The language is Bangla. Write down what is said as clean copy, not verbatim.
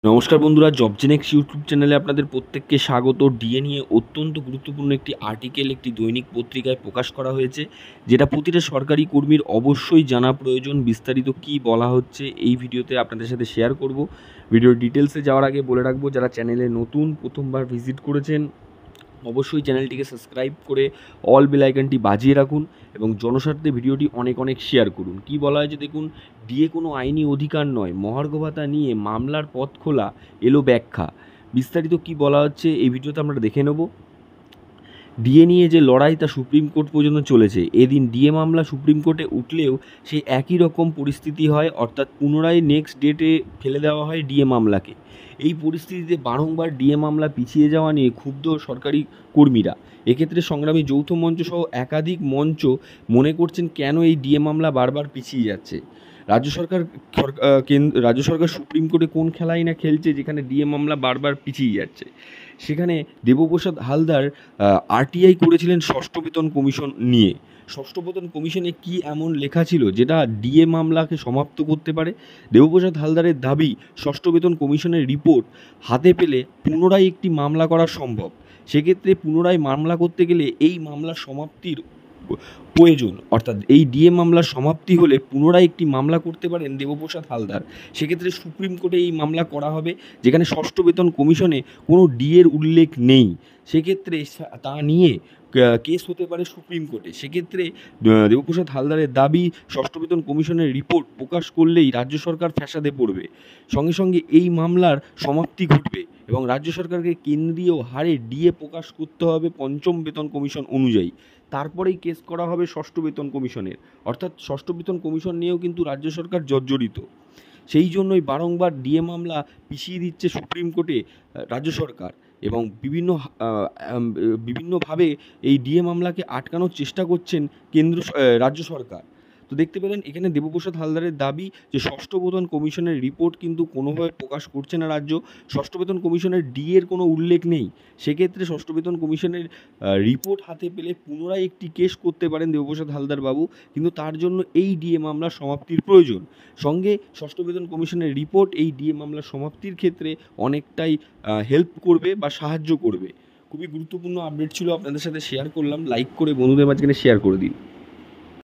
নমস্কার বন্ধুরা, জবজেনেক্স ইউটিউব চ্যানেলে আপনাদের প্রত্যেককে স্বাগত। ডিএ নিয়ে অত্যন্ত গুরুত্বপূর্ণ একটি আর্টিকেল একটি দৈনিক পত্রিকায় প্রকাশ করা হয়েছে, যেটা প্রতিটা সরকারি কর্মীর অবশ্যই জানা প্রয়োজন। বিস্তারিত কি বলা হচ্ছে এই ভিডিওতে আপনাদের সাথে শেয়ার করব। ভিডিওর ডিটেলসে যাওয়ার আগে বলে রাখবো, যারা চ্যানেলে নতুন প্রথমবার ভিজিট করেছেন অবশ্যই চ্যানেলটিকে সাবস্ক্রাইব করে অল বেল আইকনটি বাজিয়ে রাখুন এবং জনস্বার্থে ভিডিওটি অনেক শেয়ার করুন। কি বলা হয়েছে দেখুন, ডিএ কোনো আইনি অধিকার নয়, মহার্ঘ ভাতা নিয়ে মামলার পথ খোলা, এলো ব্যাখ্যা। বিস্তারিত কি বলা হচ্ছে এই ভিডিওতে আমরা দেখে নেব। ডিএ নিয়ে যে লড়াই তা সুপ্রিম কোর্ট পর্যন্ত চলেছে। এদিন ডিএ মামলা সুপ্রিম কোর্টে উঠলেও সেই একই রকম পরিস্থিতি হয়, অর্থাৎ পুনরায় নেক্সট ডেটে ফেলে দেওয়া হয় ডিএ মামলাকে। এই পরিস্থিতিতে বারংবার ডিএ মামলা পিছিয়ে যাওয়া নিয়ে ক্ষুব্ধ সরকারি কর্মীরা। এক্ষেত্রে সংগ্রামী যৌথ মঞ্চ সহ একাধিক মঞ্চ মনে করছেন, কেন এই ডিএ মামলা বারবার পিছিয়ে যাচ্ছে। রাজ্য সরকার সুপ্রিম কোর্টে কোন খেলাই না খেলছে, যেখানে ডিএ মামলা বারবার পিছিয়ে যাচ্ছে। সেখানে দেবপ্রসাদ হালদার আরটিআই করেছিলেন ষষ্ঠ বেতন কমিশন নিয়ে। ষষ্ঠ বেতন কমিশনে কি এমন লেখা ছিল যেটা ডিএ মামলাকে সমাপ্ত করতে পারে? দেবপ্রসাদ হালদারের দাবি, ষষ্ঠ বেতন কমিশনের রিপোর্ট হাতে পেলে পুনরায় একটি মামলা করা সম্ভব। সেক্ষেত্রে পুনরায় মামলা করতে গেলে এই মামলার সমাপ্তির প্রয়োজন, অর্থাৎ এই ডিএ মামলার সমাপ্তি হলে পুনরায় একটি মামলা করতে পারেন দেবপ্রসাদ হালদার। সেক্ষেত্রে সুপ্রিম কোর্টে এই মামলা করা হবে, যেখানে ষষ্ঠ বেতন কমিশনে কোনো ডিএর উল্লেখ নেই। সেক্ষেত্রে তা নিয়ে কেস হতে পারে সুপ্রিম কোর্টে। সেক্ষেত্রে দেবপ্রসাদ হালদারের দাবি, ষষ্ঠ বেতন কমিশনের রিপোর্ট প্রকাশ করলেই রাজ্য সরকার ফ্যাসাদে পড়বে। সঙ্গে সঙ্গে এই মামলার সমাপ্তি ঘটবে এবং রাজ্য সরকারকে কেন্দ্রীয় হারে ডিএ প্রকাশ করতে হবে পঞ্চম বেতন কমিশন অনুযায়ী। তারপরেই কেস করা হবে ষষ্ঠ বেতন কমিশনের, অর্থাৎ ষষ্ঠ বেতন কমিশন নিয়েও কিন্তু রাজ্য সরকার জর্জরিত। সেই জন্যই বারংবার ডিএ মামলা পিছিয়ে দিচ্ছে সুপ্রিম কোর্টে রাজ্য সরকার এবং বিভিন্নভাবে এই ডিএ মামলাকে আটকানোর চেষ্টা করছেন রাজ্য সরকার। তো দেখতে পেলেন এখানে দেবপ্রসাদ হালদারের দাবি যে ষষ্ঠ বেতন কমিশনের রিপোর্ট কিন্তু কোনোভাবে প্রকাশ করছে না রাজ্য। ষষ্ঠ বেতন কমিশনের ডিএর কোনো উল্লেখ নেই। সেক্ষেত্রে ষষ্ঠ বেতন কমিশনের রিপোর্ট হাতে পেলে পুনরায় একটি কেস করতে পারেন দেবপ্রসাদ হালদার বাবু, কিন্তু তার জন্য এই ডিএ মামলার সমাপ্তির প্রয়োজন। সঙ্গে ষষ্ঠ বেতন কমিশনের রিপোর্ট এই ডিএ মামলার সমাপ্তির ক্ষেত্রে অনেকটাই হেল্প করবে বা সাহায্য করবে। খুবই গুরুত্বপূর্ণ আপডেট ছিল, আপনাদের সাথে শেয়ার করলাম। লাইক করে বন্ধুদের মাঝখানে শেয়ার করে দিন।